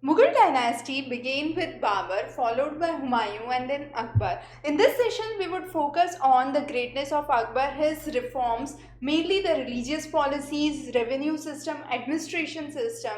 Mughal dynasty began with Babur, followed by Humayun and then Akbar. In this session, we would focus on the greatness of Akbar, his reforms, mainly the religious policies, revenue system, administration system.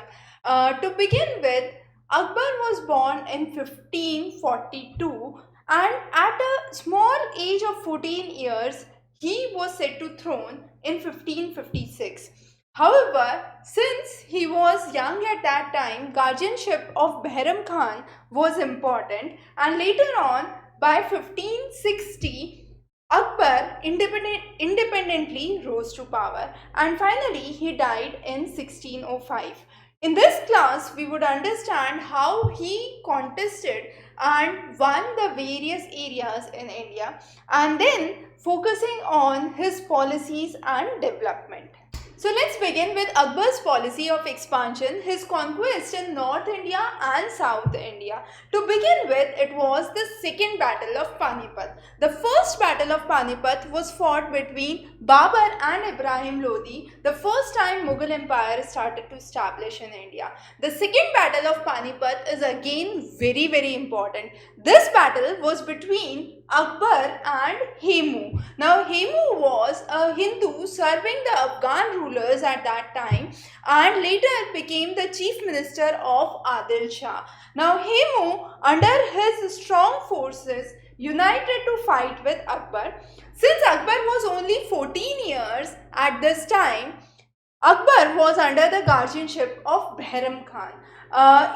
To begin with, Akbar was born in 1542 and at a small age of 14 years, he was set to throne in 1556. However, since he was young at that time, guardianship of Behram Khan was important, and later on, by 1560, Akbar independently rose to power, and finally he died in 1605. In this class, we would understand how he contested and won the various areas in India, and then focusing on his policies and development. So let's begin with Akbar's policy of expansion, his conquest in North India and South India. To begin with, it was the second battle of Panipat. The first battle of Panipat was fought between Babur and Ibrahim Lodi, the first time Mughal Empire started to establish in India. The second battle of Panipat is again very important. This battle was between Akbar and Hemu. Now Hemu was a Hindu serving the Afghan rulers at that time and later became the chief minister of Adil Shah. Now Hemu, under his strong forces, united to fight with Akbar. Since Akbar was only 14 years at this time, Akbar was under the guardianship of Behram Khan.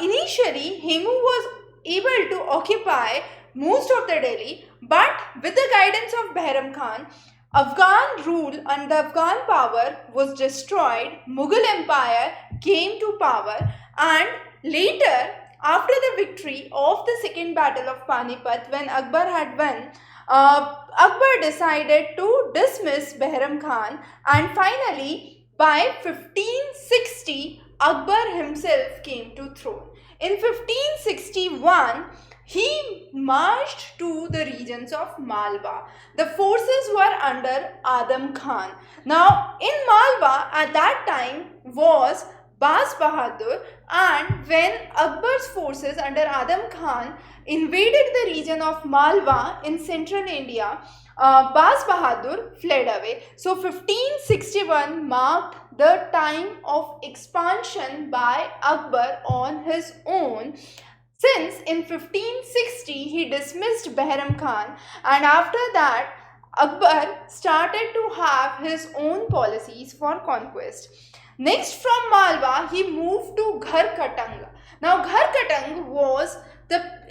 Initially, Hemu was able to occupy most of the Delhi, but with the guidance of Behram Khan, Afghan rule and the Afghan power was destroyed, Mughal Empire came to power, and later, after the victory of the second battle of Panipat, when Akbar had won, Akbar decided to dismiss Behram Khan, and finally by 1560 Akbar himself came to throne. In 1561 he marched to the regions of Malwa. The forces were under Adam Khan. Now in Malwa at that time was Baz Bahadur, and when Akbar's forces under Adam Khan invaded the region of Malwa in central India, Baz Bahadur fled away. So 1561 marked the time of expansion by Akbar on his own, since in 1560 he dismissed Behram Khan, and after that Akbar started to have his own policies for conquest. Next from Malwa he moved to Ghar Katang. Now Ghar Katang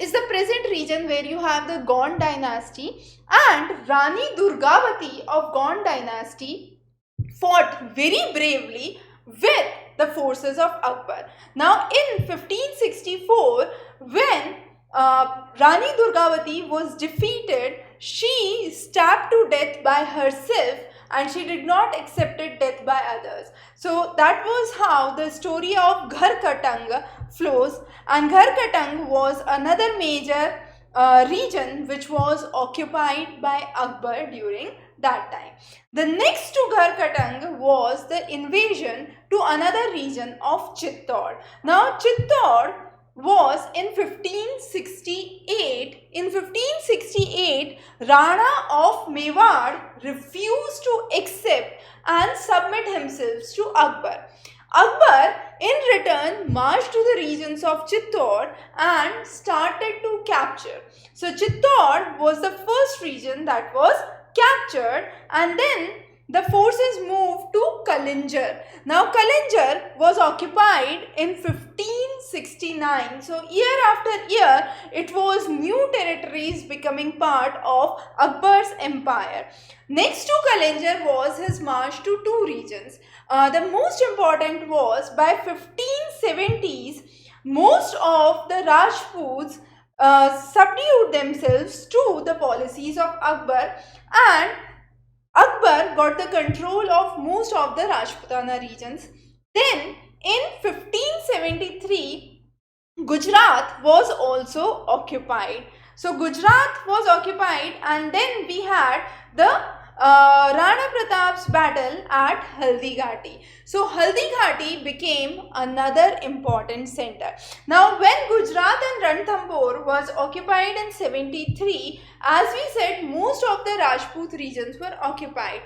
is the present region where you have the Gond dynasty, and Rani Durgavati of Gond dynasty fought very bravely with the forces of Akbar. Now in 1564, when Rani Durgavati was defeated, she stabbed to death by herself and she did not accept death by others. So that was how the story of Ghar Katang flows, and Ghar Katang was another major region which was occupied by Akbar during that time. The next to Ghar Katang was the invasion to another region of Chittor. Now Chittor was in 1568. In 1568, Rana of Mewar refused to accept and submit himself to Akbar. Akbar in return marched to the regions of Chittor and started to capture. So Chittor was the first region that was captured, and then the forces moved to Kalinjar. Now Kalinjar was occupied in 1569. So year after year it was new territories becoming part of Akbar's empire. Next to Kalinjar was his march to two regions. The most important was by 1570s most of the Rajputs subdued themselves to the policies of Akbar, and Akbar got the control of most of the Rajputana regions. Then in 1573, Gujarat was also occupied. So Gujarat was occupied, and then we had the Rana Pratap's battle at Haldi Ghati. So Haldi Ghati became another important center. Now when Gujarat and Ranthambore was occupied in 73, as we said, most of the Rajput regions were occupied.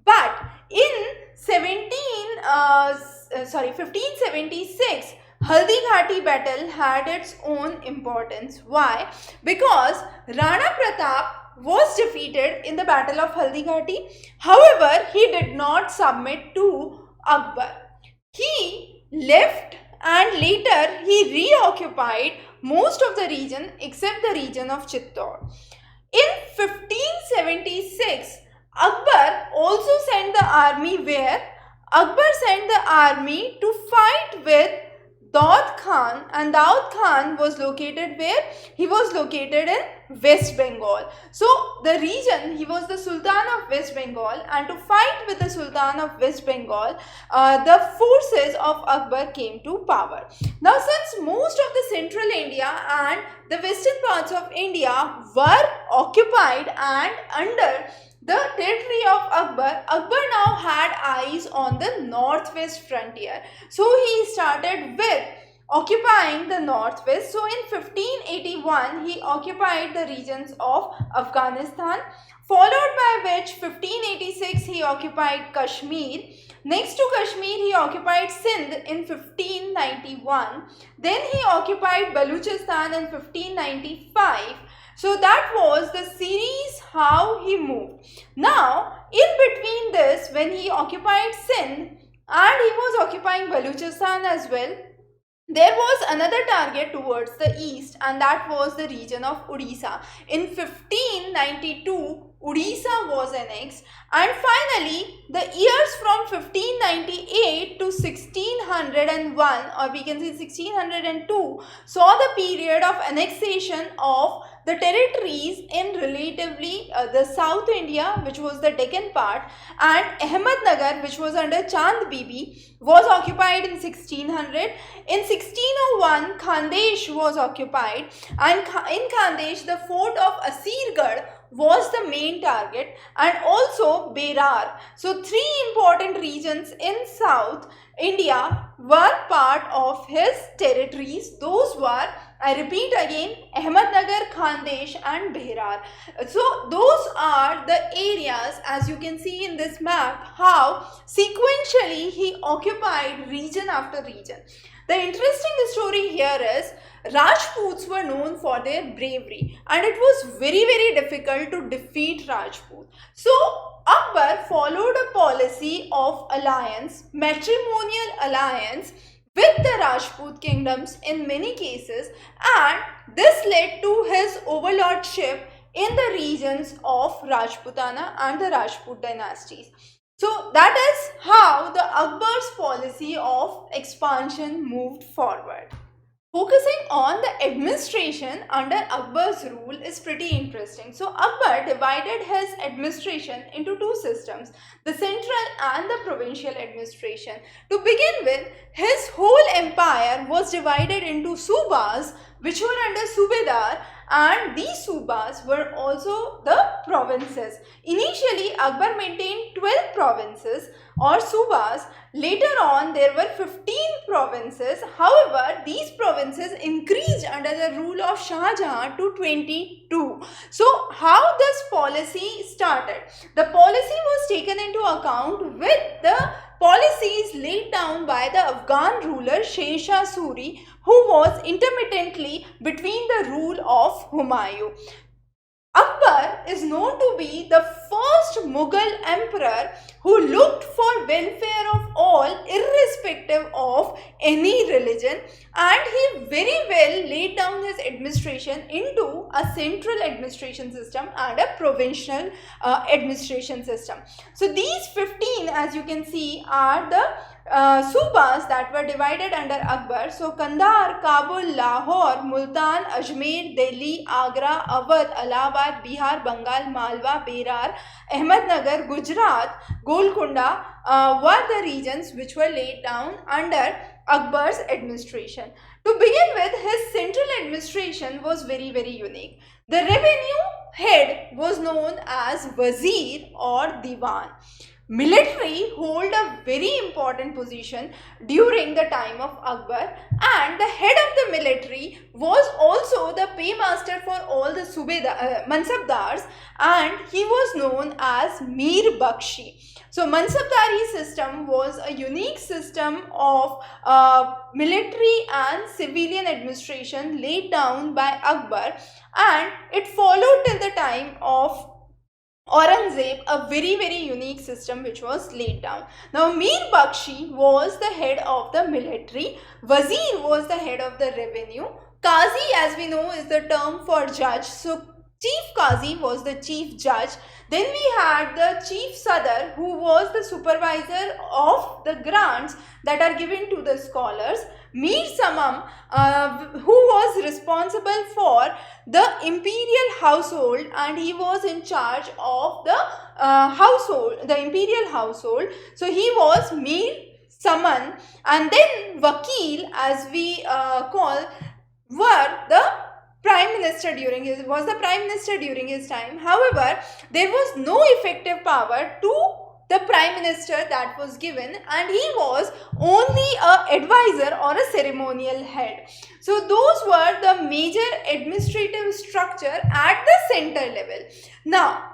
But in 1576, Haldi Ghati battle had its own importance. Why? Because Rana Pratap was defeated in the battle of Haldi Ghati. However, he did not submit to Akbar. He left and later he reoccupied most of the region except the region of Chittor. In 1576, Akbar also sent the army where? Akbar sent the army to fight with Daud Khan, and Daud Khan was located where? He was located in West Bengal. So the region, he was the Sultan of West Bengal, and to fight with the Sultan of West Bengal, the forces of Akbar came to power. Now since most of the central India and the western parts of India were occupied and under the territory of Akbar, Akbar now had eyes on the northwest frontier. So he started with occupying the northwest. So in 1581, he occupied the regions of Afghanistan, followed by which 1586 he occupied Kashmir. Next to Kashmir, he occupied Sindh in 1591. Then he occupied Baluchistan in 1595. So that was the series how he moved. Now, in between this, when he occupied Sindh and he was occupying Baluchistan as well, there was another target towards the east, and that was the region of Odisha. In 1592, Odisha was annexed, and finally the years from 1598 to 1601, or we can say 1602, saw the period of annexation of the territories in relatively the South India, which was the Deccan part, and Ahmednagar, which was under Chand Bibi, was occupied in 1600. In 1601, Khandesh was occupied, and in Khandesh, the fort of Asirgarh was the main target, and also Berar. So three important regions in South India were part of his territories. Those were, I repeat again, Ahmednagar, Khandesh and Berar. So those are the areas, as you can see in this map, how sequentially he occupied region after region. The interesting story here is Rajputs were known for their bravery, and it was very difficult to defeat Rajput. So Akbar followed a policy of alliance, matrimonial alliance with the Rajput kingdoms in many cases, and this led to his overlordship in the regions of Rajputana and the Rajput dynasties. So that is how the Akbar's policy of expansion moved forward. Focusing on the administration under Akbar's rule is pretty interesting. So Akbar divided his administration into two systems, the central and the provincial administration. To begin with, his whole empire was divided into subas, which were under Subedar, and these subas were also the provinces. Initially, Akbar maintained 12 provinces or subas. Later on, there were 15 provinces. However, these provinces increased under the rule of Shah Jahan to 22. So, how this policy started? The policy was taken into account with the policies laid down by the Afghan ruler Sher Shah Suri, who was intermittently between the rule of Humayun. Akbar is known to be the first Mughal emperor who looked for welfare of all irrespective of any religion, and he very well laid down his administration into a central administration system and a provincial administration system. So these 15, as you can see, are the subas that were divided under Akbar. So Kandahar, Kabul, Lahore, Multan, Ajmer, Delhi, Agra, Awadh, Allahabad, Bihar, Bengal, Malwa, Berar, Ahmednagar, Gujarat, Golconda were the regions which were laid down under Akbar's administration. To begin with, his central administration was very unique. The revenue head was known as Wazir or Diwan. Military hold a very important position during the time of Akbar, and the head of the military was also the paymaster for all the Mansabdars, and he was known as Mir Bakshi. So Mansabdari system was a unique system of military and civilian administration laid down by Akbar, and it followed till the time of Aurangzeb, a very unique system which was laid down. Now Mir Bakshi was the head of the military, Wazir was the head of the revenue, Qazi, as we know, is the term for judge. So Chief Qazi was the chief judge. Then we had the Chief Sadar, who was the supervisor of the grants that are given to the scholars. Mir Samam, who was responsible for the imperial household, and he was in charge of the household, the imperial household. So he was Mir Saman, and then Vakil, as we call, were the prime minister during his time. However, there was no effective power to the prime minister that was given, and he was only a advisor or a ceremonial head. So those were the major administrative structure at the center level. Now,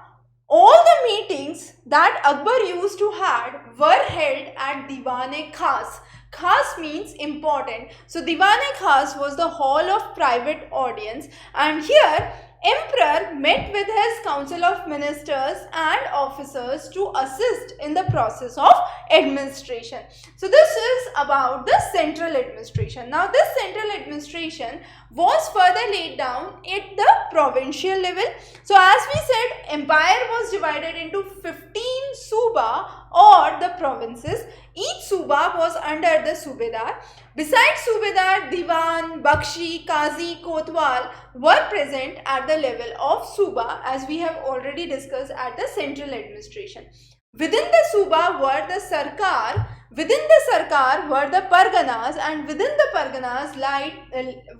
all the meetings that Akbar used to had were held at Diwan-e-Khas. Khas means important. So Diwan-e-Khas was the hall of private audience, and here Emperor met with his council of ministers and officers to assist in the process of administration. So this is about the central administration. Now this central administration was further laid down at the provincial level. So as we said, empire was divided into 15 suba or the provinces. Each suba was under the subedar. Besides subedar, Diwan, Bakshi, Qazi, Kotwal were present at the level of suba, as we have already discussed at the central administration. Within the suba were the sarkar, within the sarkar were the parganas, and within the parganas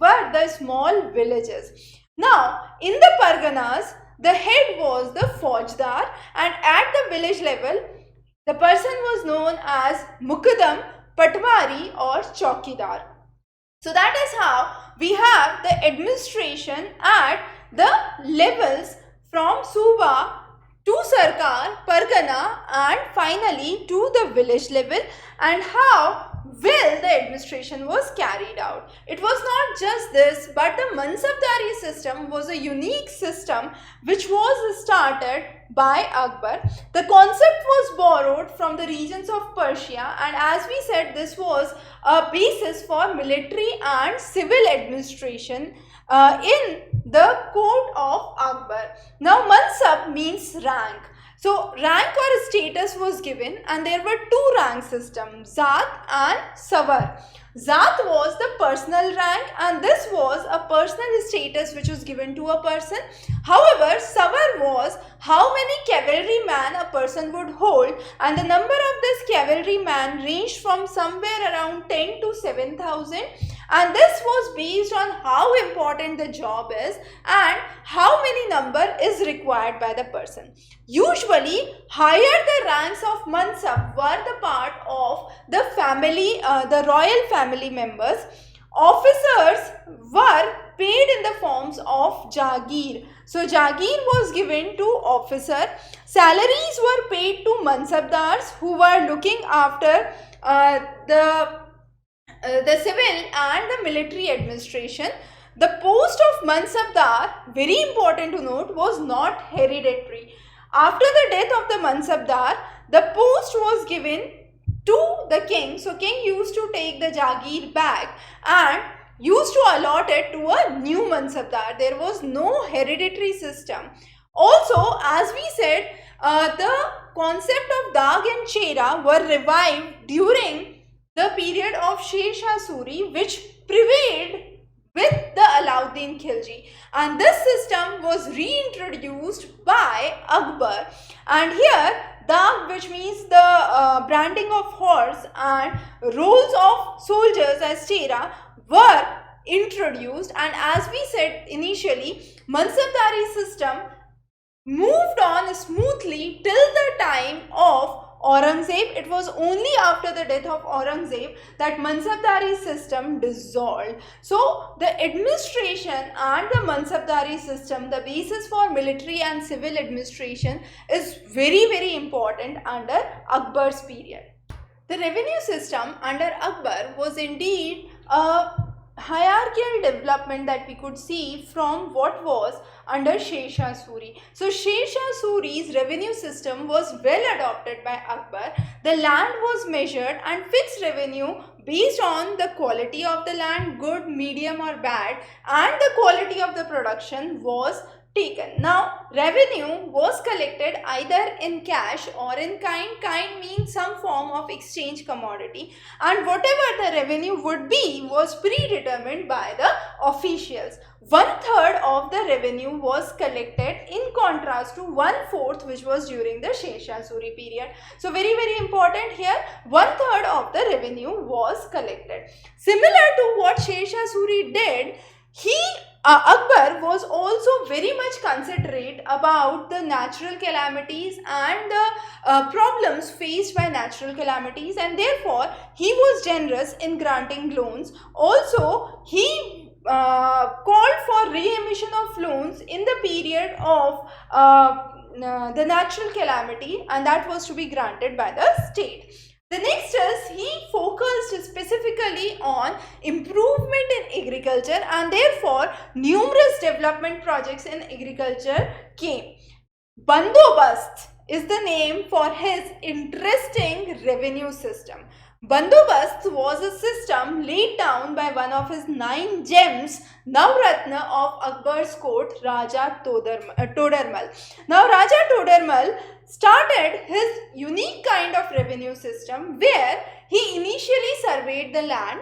were the small villages. Now, in the parganas, the head was the faujdar, and at the village level, the person was known as Muqaddam, Patwari or Chaukidar. So that is how we have the administration at the levels from Suba to Sarkar, Pargana, and finally to the village level, and how well the administration was carried out. It was not just this, but the Mansabdari system was a unique system which was started by Akbar. The concept was borrowed from the regions of Persia, and as we said, this was a basis for military and civil administration in the court of Akbar. Now Mansab means rank. So rank or status was given, and there were two rank systems, Zat and Savar. Zat was the personal rank, and this was a personal status which was given to a person. However, Savar was how many cavalrymen a person would hold, and the number of this cavalryman ranged from somewhere around 10 to 7,000, and this was based on how important the job is and how many number is required by the person. Usually, higher the ranks of Mansab were the part of the family, the royal family members. Officers were paid in the forms of Jagir. So Jagir was given to officer. Salaries were paid to Mansabdars who were looking after the civil and the military administration. The post of Mansabdar, very important to note, was not hereditary. After the death of the Mansabdar, the post was given to the king. So king used to take the Jagir back and used to allot it to a new Mansabdar. There was no hereditary system. Also, as we said, the concept of Dag and Chera were revived during the period of Sher Shah Suri, which prevailed with the Alauddin Khilji, and this system was reintroduced by Akbar. And here Dag, which means the branding of horse, and roles of soldiers as Chera were introduced. And as we said initially, Mansabdari system moved on smoothly till the time of Aurangzeb. It was only after the death of Aurangzeb that Mansabdari system dissolved. So the administration and the Mansabdari system, the basis for military and civil administration, is very, very important under Akbar's period. The revenue system under Akbar was indeed a hierarchical development that we could see from what was under Sher Shah Suri. So Sher Shah Suri's revenue system was well adopted by Akbar. The land was measured and fixed revenue based on the quality of the land, good, medium or bad, and the quality of the production was taken. Now, revenue was collected either in cash or in kind. Kind means some form of exchange commodity, and whatever the revenue would be was predetermined by the officials. 1/3 of the revenue was collected, in contrast to 1/4 which was during the Sher Shah Suri period. So very, very important here, 1/3 of the revenue was collected. Similar to what Sher Shah Suri did, Akbar was also very much considerate about the natural calamities and the problems faced by natural calamities, and therefore he was generous in granting loans. Also, he called for re-emission of loans in the period of the natural calamity, and that was to be granted by the state. The next is he focused specifically on improvement in agriculture, and therefore numerous development projects in agriculture came. Bandobast is the name for his interesting revenue system. Bandobast was a system laid down by one of his 9 gems, Navratna of Akbar's court, Raja Todarmal. Now, Raja Todarmal started his unique kind of revenue system where he initially surveyed the land.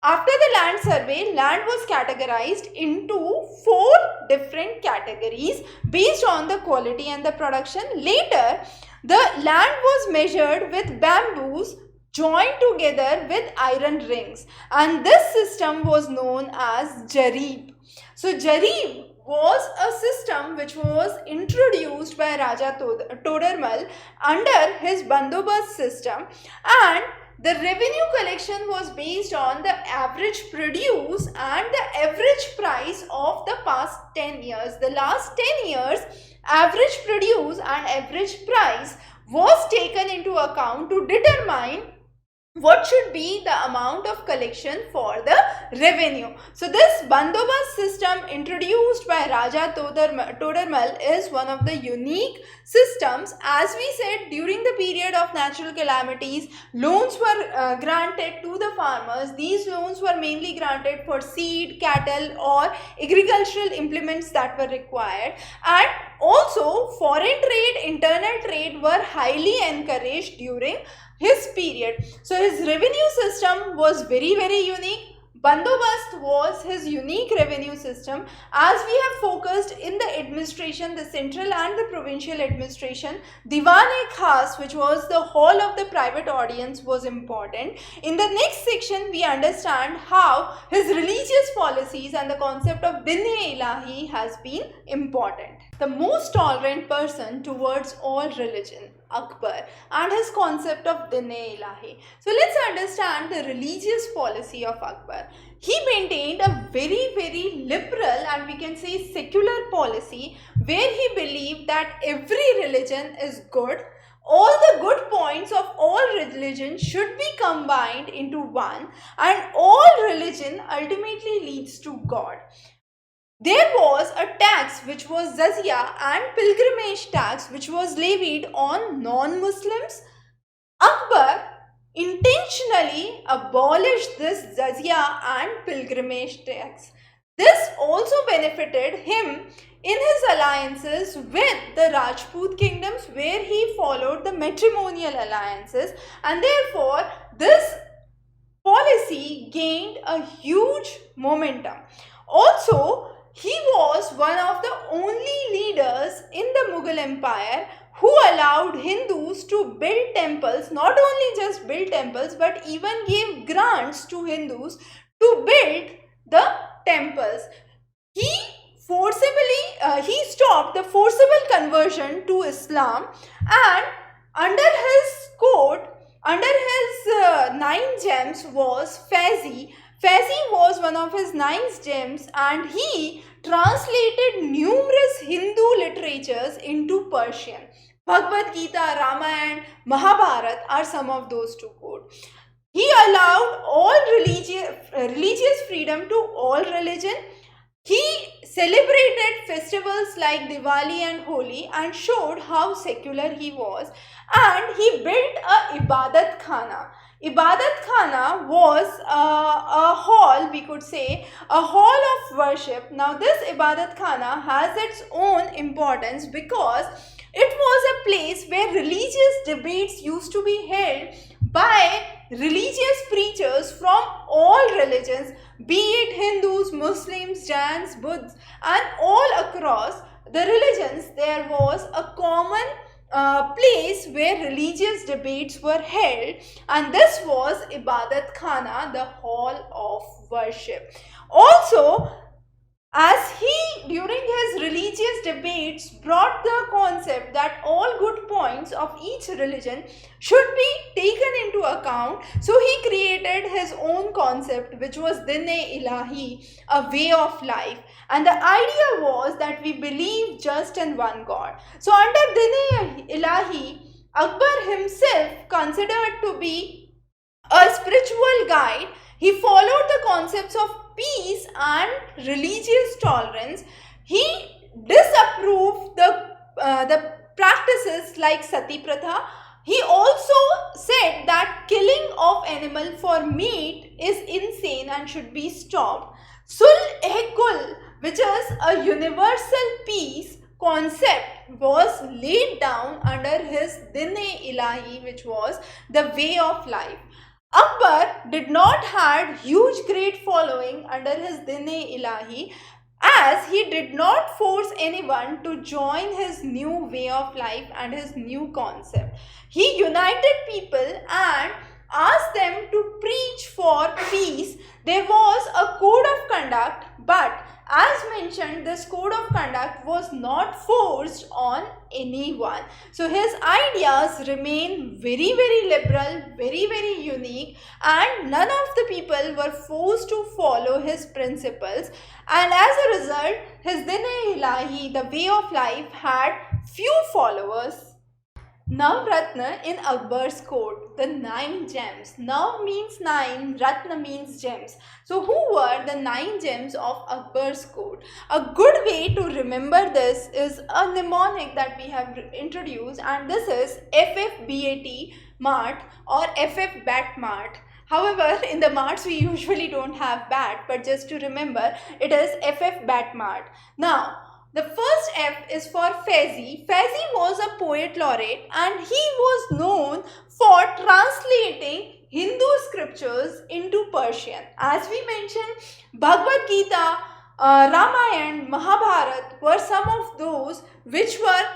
After the land survey, land was categorized into 4 different categories based on the quality and the production. Later, the land was measured with bamboos joined together with iron rings, and this system was known as Jarib. So Jarib was a system which was introduced by Raja Todarmal under his Bandobast system, and the revenue collection was based on the average produce and the average price of the past 10 years. The last 10 years average produce and average price was taken into account to determine what should be the amount of collection for the revenue. So this Bandobast system introduced by Raja Todarmal is one of the unique systems. As we said, during the period of natural calamities, loans were granted to the farmers. These loans were mainly granted for seed, cattle or agricultural implements that were required, and also foreign trade, internal trade were highly encouraged during his period. So his revenue system was very, very unique. Bandobast was his unique revenue system. As we have focused in the administration, the central and the provincial administration, Diwan-e-Khas, which was the hall of the private audience, was important. In the next section, we understand how his religious policies and the concept of Din-e-Ilahi has been important. The most tolerant person towards all religion, Akbar, and his concept of Din-e-Ilahi. So let's understand the religious policy of Akbar. He maintained a very, very liberal and we can say secular policy where he believed that every religion is good. All the good points of all religions should be combined into one, and all religion ultimately leads to God. There was a tax which was jizya and pilgrimage tax which was levied on non-Muslims. Akbar intentionally abolished this jizya and pilgrimage tax. This also benefited him in his alliances with the Rajput kingdoms, where he followed the matrimonial alliances, and therefore this policy gained a huge momentum. Also, he was one of the only leaders in the Mughal Empire who allowed Hindus to build temples, not only just build temples but even gave grants to Hindus to build the temples. He he stopped the forcible conversion to Islam, and under his court, under his 9 gems was Faizi. Faizi was one of his 9 gems, and he translated numerous Hindu literatures into Persian. Bhagavad Gita, Ramayana, Mahabharata are some of those two quotes. He allowed all religious freedom to all religion. He celebrated festivals like Diwali and Holi and showed how secular he was. And he built a Ibadat Khana. Ibadat Khana was a hall, we could say, a hall of worship. Now this Ibadat Khana has its own importance because it was a place where religious debates used to be held by religious preachers from all religions, be it Hindus, Muslims, Jains, Buddhists, and all across the religions. There was a common place where religious debates were held, and this was Ibadat Khana, the hall of worship. Also, as he during his religious debates brought the concept that all good points of each religion should be taken into account, so he created his own concept, which was Din-e-Ilahi, a way of life. And the idea was that we believe just in one God. So under Din-e-Ilahi, Akbar himself considered to be a spiritual guide. He followed the concepts of peace and religious tolerance. He disapproved the practices like Sati Pratha. He also said that killing of animal for meat is insane and should be stopped. Sulh-e-Kul, which is a universal peace concept, was laid down under his Din-e-Ilahi, which was the way of life. Akbar did not had huge great following under his Din-e-Ilahi, as he did not force anyone to join his new way of life and his new concept. He united people and asked them to preach for peace. There was a code of conduct, but as mentioned, this code of conduct was not forced on anyone. So his ideas remain very, very liberal, very, very unique, and none of the people were forced to follow his principles. And as a result, his Din-e-Ilahi, the way of life, had few followers. Navratna in Akbar's court, the 9 gems. Nav means 9, Ratna means gems. So who were the 9 gems of Akbar's court? A good way to remember this is a mnemonic that we have introduced, and this is FFBAT Mart or FF Bat Mart. However, in the marts we usually don't have bat, but just to remember, it is FF Bat Mart. Now, the first F is for Faizi. Faizi was a poet laureate, and he was known for translating Hindu scriptures into Persian. As we mentioned, Bhagavad Gita, Ramayana, Mahabharata were some of those which were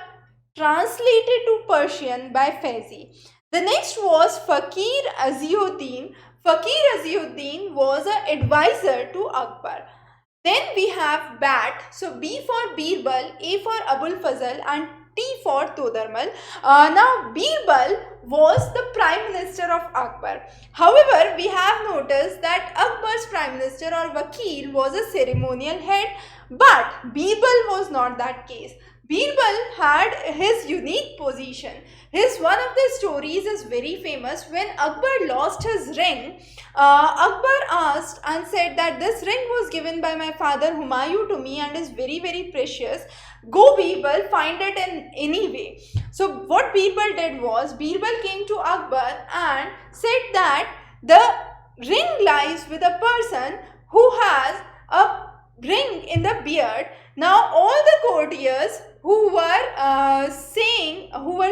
translated to Persian by Faizi. The next was Fakir Aziuddin. Fakir Aziuddin was an advisor to Akbar. Then we have Bat, so B for Birbal, A for Abul Fazl, and T for Todarmal. Now Birbal was the Prime Minister of Akbar. However, we have noticed that Akbar's Prime Minister or Vakil was a ceremonial head, but Birbal was not that case. Birbal had his unique position. One of the stories is very famous. When Akbar lost his ring, Akbar asked and said that this ring was given by my father Humayun to me and is very, very precious. Go Birbal, find it in any way. So what Birbal did was, Birbal came to Akbar and said that the ring lies with a person who has a ring in the beard. Now all the courtiers who were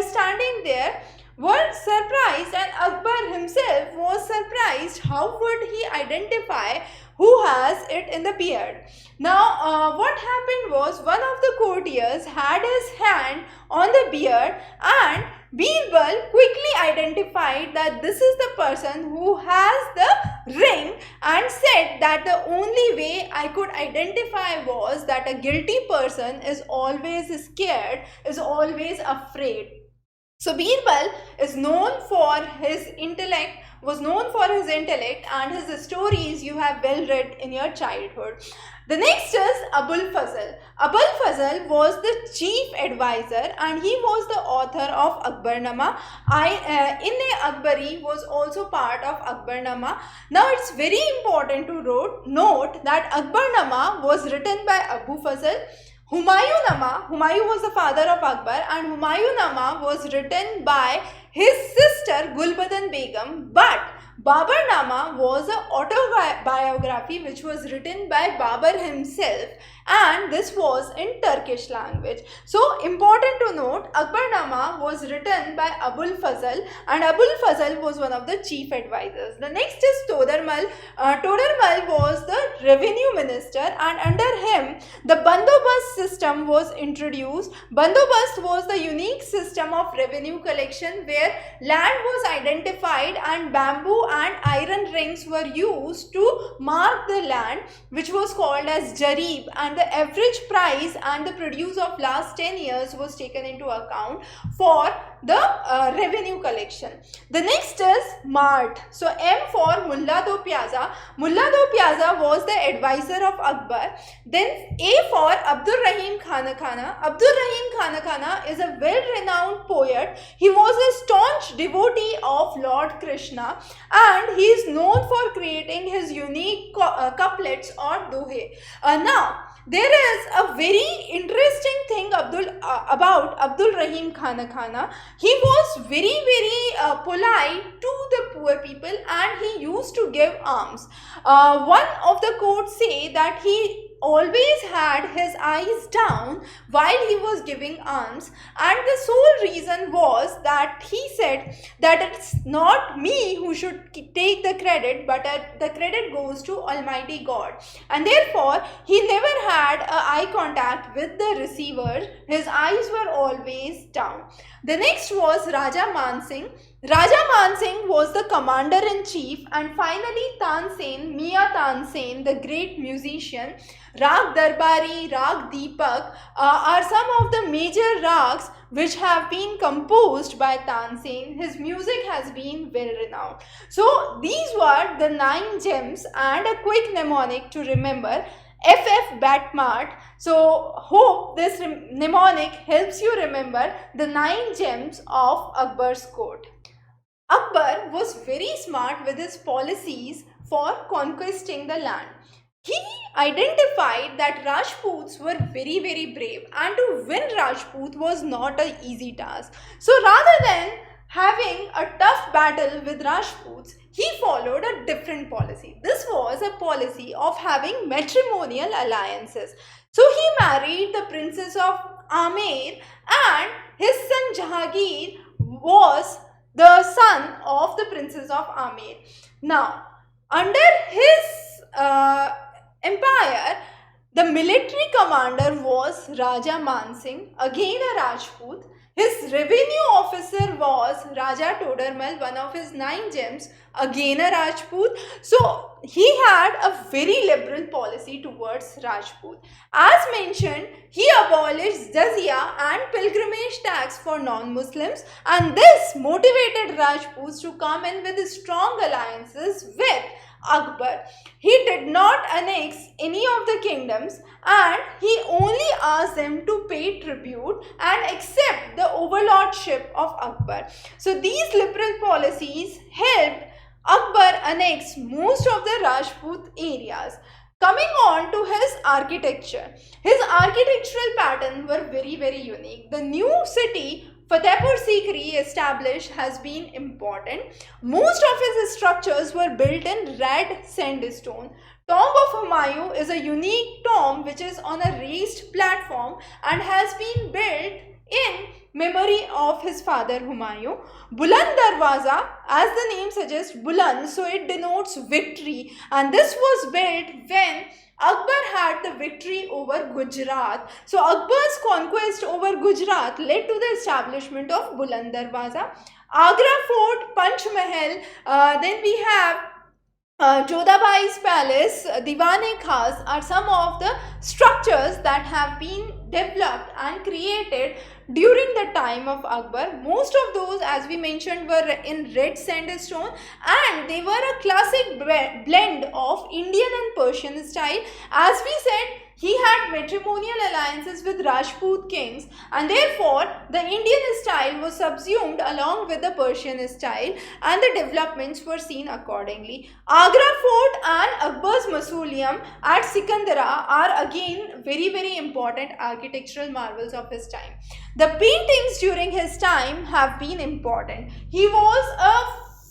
standing there were surprised, and Akbar himself was surprised. How would he identify who has it in the beard? Now what happened was, one of the courtiers had his hand on the beard and Birbal quickly identified that this is the person who has the ring and said that the only way I could identify was that a guilty person is always scared, is always afraid. So Birbal is known for his intellect, and his stories you have well read in your childhood. The next is Abul Fazl. Abul Fazl was the chief advisor and he was the author of Akbarnama. Akbari was also part of Akbarnama. Now it's very important to note that Akbarnama was written by Abu Fazl. Humayun was the father of Akbar, and Humayunama was written by his sister Gulbadan Begum, but Babarnama was an autobiography which was written by Babar himself, and this was in Turkish language. So important to note, Akbarnama was written by Abul Fazl, and Abul Fazl was one of the chief advisors. The next is Todarmal. Todarmal was the revenue minister, and under him the Bandobast system was introduced. Bandobast was the unique system of revenue collection where land was identified and bamboo and iron rings were used to mark the land, which was called as Jarib, and the average price and the produce of last 10 years was taken into account for the revenue collection. The next is Mart. So M for Mullah Do Piazza. Mullah Do Piazza was the advisor of Akbar. Then A for Abdur Rahim Khana Khana. Abdur Rahim Khana Khana is a well-renowned poet. He was a staunch devotee of Lord Krishna, and he is known for creating his unique couplets or dohe. Now, there is a very interesting thing about Abdul Rahim Khana Khana. He was very polite to the poor people and he used to give alms. One of the quotes say that he always had his eyes down while he was giving alms, and the sole reason was that he said that it's not me who should take the credit, but the credit goes to Almighty God, and therefore he never had eye contact with the receiver. His eyes were always down. The next was Raja Man Singh. Raja Man Singh was the commander-in-chief, and finally Tansen, Mia Tansen, the great musician. Rag Darbari, Rag Deepak are some of the major rags which have been composed by Tansen. His music has been well renowned. So these were the 9 gems and a quick mnemonic to remember. FF Batmart. So hope this mnemonic helps you remember the 9 gems of Akbar's court. Akbar was very smart with his policies for conquesting the land. He identified that Rajputs were very brave, and to win Rajput was not an easy task. So rather than having a tough battle with Rajputs, he followed a different policy. This was a policy of having matrimonial alliances. So he married the princess of Amer, and his son Jahangir was the son of the princess of Amer. Now, under his empire, the military commander was Raja Man Singh, again a Rajput. His revenue officer was Raja Todarmal, one of his 9 gems, again a Rajput. So he had a very liberal policy towards Rajput. As mentioned, he abolished jizya and pilgrimage tax for non-Muslims, and this motivated Rajputs to come in with strong alliances with Akbar. He did not annex any of the kingdoms, and he only asked them to pay tribute and accept the overlordship of Akbar. So these liberal policies helped Akbar annex most of the Rajput areas. Coming on to his architecture. His architectural patterns were very unique. The new city Fatehpur Sikri established has been important. Most of his structures were built in red sandstone. Tomb of Humayun is a unique tomb which is on a raised platform and has been built in memory of his father Humayun. Buland Darwaza, as the name suggests, Buland, so it denotes victory, and this was built when Akbar had the victory over Gujarat. So Akbar's conquest over Gujarat led to the establishment of Buland Darwaza. Agra Fort, Panch Mahal, then we have Jodhabai's palace, Diwan-e-Khas are some of the structures that have been developed and created during the time of Akbar. Most of those, as we mentioned, were in red sandstone, and they were a classic blend of Indian and Persian style. As we said, he had matrimonial alliances with Rajput kings, and therefore the Indian style was subsumed along with the Persian style, and the developments were seen accordingly. Agra Fort and Akbar's mausoleum at Sikandara are again very important architectural marvels of his time. The paintings during his time have been important. He was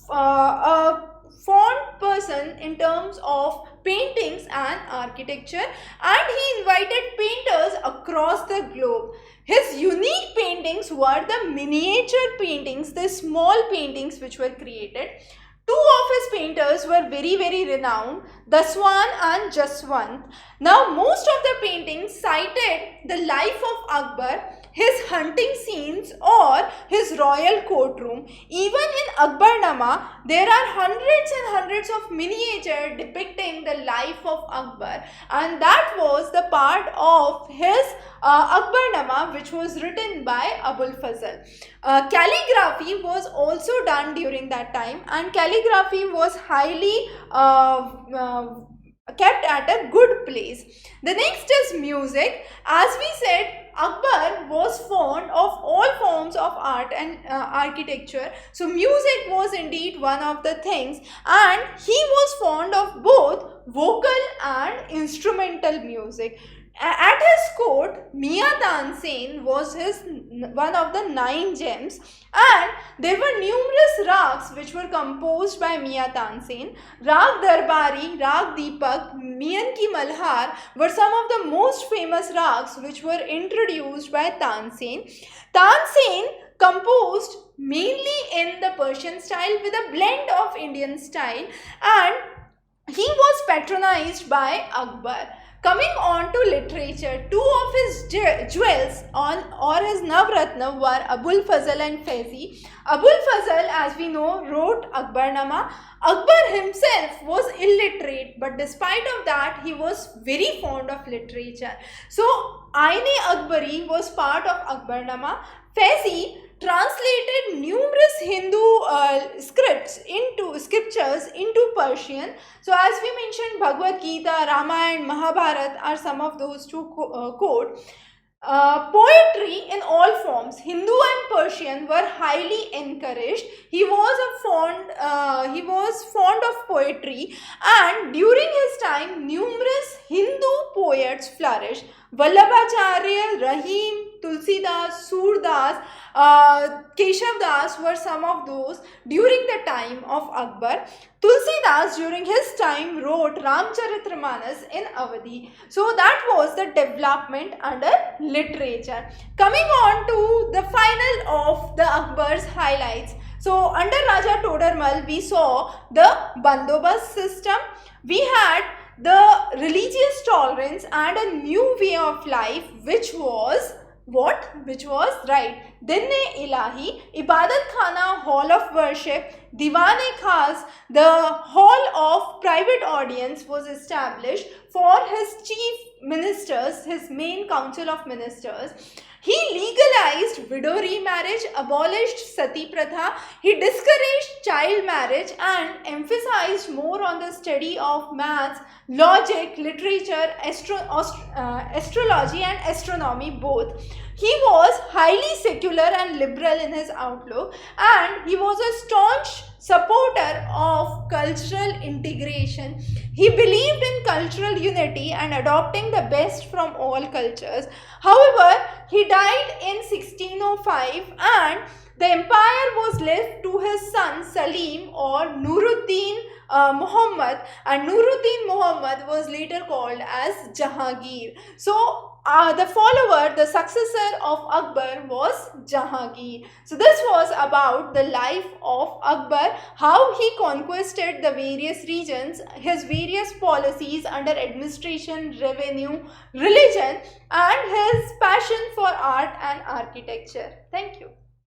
a fond person in terms of paintings and architecture, and he invited painters across the globe. His unique paintings were the miniature paintings, the small paintings which were created. Two of his painters were very renowned, Daswan and Jaswant. Now, most of the paintings cited the life of Akbar, his hunting scenes or his royal courtroom. Even in Akbarnama, there are hundreds and hundreds of miniatures depicting the life of Akbar, and that was the part of his Akbarnama, which was written by Abul Fazl. Calligraphy was also done during that time, and calligraphy was highly kept at a good place. The next is music. As we said, Akbar was fond of all forms of art and architecture. So music was indeed one of the things, and he was fond of both vocal and instrumental music. At his court, Mia Tansen was one of the 9 gems, and there were numerous rags which were composed by Mia Tansen. Rag Darbari, Rag Deepak, Mian Ki Malhar were some of the most famous rags which were introduced by Tansen. Tansen composed mainly in the Persian style with a blend of Indian style, and he was patronized by Akbar. Coming on to literature, two of his jewels or his Navratna were Abul Fazl and Faizi. Abul Fazl, as we know, wrote Akbarnama. Akbar himself was illiterate, but despite of that, he was very fond of literature. So, Aine-Akbari was part of Akbarnama. Faizi translated numerous Hindu scriptures into Persian. So as we mentioned, Bhagavad Gita, Ramayana, Mahabharata are some of those to quote. Poetry in all forms, Hindu and Persian, were highly encouraged. He was fond of poetry, and during his time, numerous Hindu poets flourished. Vallabhacharya, Rahim, Tulsidas, Surdas, Keshav Das were some of those during the time of Akbar. Tulsidas during his time wrote Ramcharitramanas in Awadhi. So that was the development under literature. Coming on to the final of the Akbar's highlights. So under Raja Todarmal, we saw the Bandobast system. We had the religious tolerance and a new way of life, which was what? Which was right. Din-e-Ilahi, Ibadat Khana, hall of worship, Diwan-e-Khas, the hall of private audience was established for his chief ministers, his main council of ministers. He legalized widow remarriage, abolished sati pratha, he discouraged child marriage and emphasized more on the study of maths, logic, literature, astrology and astronomy both. He was highly secular and liberal in his outlook, and he was a staunch supporter of cultural integration. He believed in cultural unity and adopting the best from all cultures. However, he died in 1605 and the empire was left to his son Salim or Nuruddin Muhammad, and Nuruddin Muhammad was later called as Jahangir. So the successor of Akbar was Jahangir. So this was about the life of Akbar, how he conquered the various regions, his various policies under administration, revenue, religion, and his passion for art and architecture. Thank you.